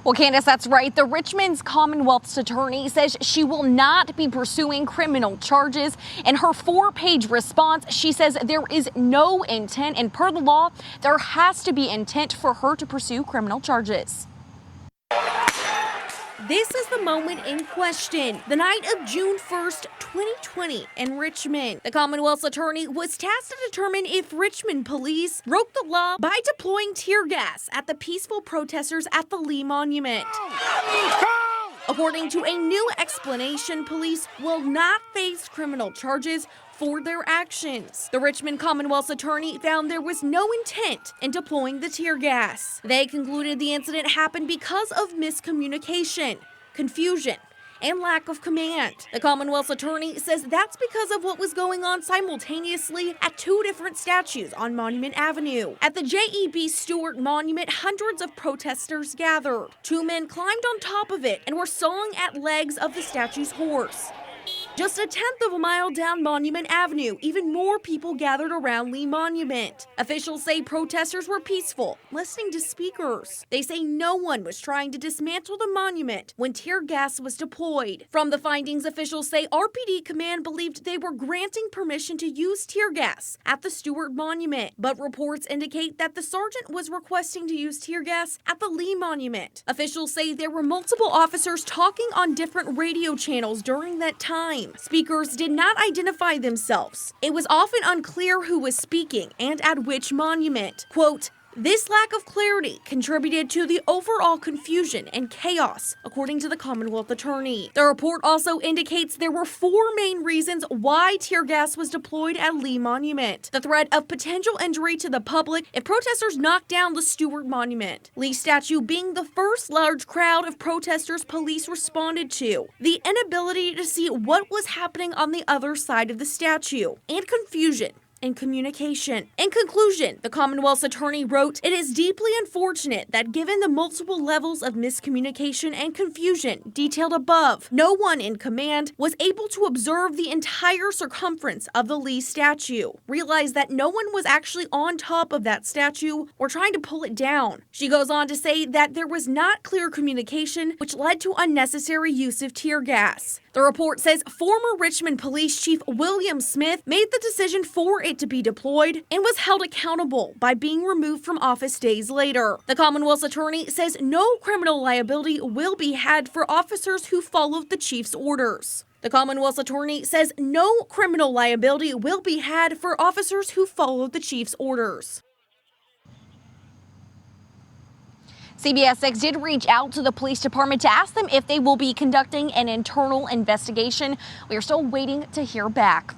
Well, Candace, that's right. The Richmond's Commonwealth's attorney says she will not be pursuing criminal charges. In her 4-page response, she says there is no intent, and per the law, there has to be intent for her to pursue criminal charges. This is the moment in question, the night of June 1st, 2020 in Richmond. The Commonwealth's attorney was tasked to determine if Richmond police broke the law by deploying tear gas at the peaceful protesters at the Lee Monument. According to a new explanation, police will not face criminal charges for their actions. The Richmond Commonwealth's attorney found there was no intent in deploying the tear gas. They concluded the incident happened because of miscommunication, confusion, and lack of command. The Commonwealth's attorney says that's because of what was going on simultaneously at 2 different statues on Monument Avenue. At the J.E.B. Stewart Monument, hundreds of protesters gathered. 2 men climbed on top of it and were sawing at legs of the statue's horse. Just a 1/10 of a mile down Monument Avenue, even more people gathered around Lee Monument. Officials say protesters were peaceful, listening to speakers. They say no one was trying to dismantle the monument when tear gas was deployed. From the findings, officials say RPD command believed they were granting permission to use tear gas at the Stewart Monument, but reports indicate that the sergeant was requesting to use tear gas at the Lee Monument. Officials say there were multiple officers talking on different radio channels during that time. Speakers did not identify themselves. It was often unclear who was speaking and at which monument. Quote, "This lack of clarity contributed to the overall confusion and chaos," according to the Commonwealth attorney. The report also indicates there were 4 main reasons why tear gas was deployed at Lee Monument. The threat of potential injury to the public if protesters knocked down the Stewart Monument. Lee statue being the first large crowd of protesters police responded to. The inability to see what was happening on the other side of the statue. And confusion and communication. In conclusion, the Commonwealth's attorney wrote, "It is deeply unfortunate that given the multiple levels of miscommunication and confusion detailed above, no one in command was able to observe the entire circumference of the Lee statue, realize that no one was actually on top of that statue or trying to pull it down." She goes on to say that there was not clear communication, which led to unnecessary use of tear gas. The report says former Richmond Police Chief William Smith made the decision for it to be deployed and was held accountable by being removed from office days later. The Commonwealth's attorney says no criminal liability will be had for officers who followed the chief's orders. The Commonwealth's attorney says no criminal liability will be had for officers who followed the chief's orders. CBS 6 did reach out to the police department to ask them if they will be conducting an internal investigation. We are still waiting to hear back.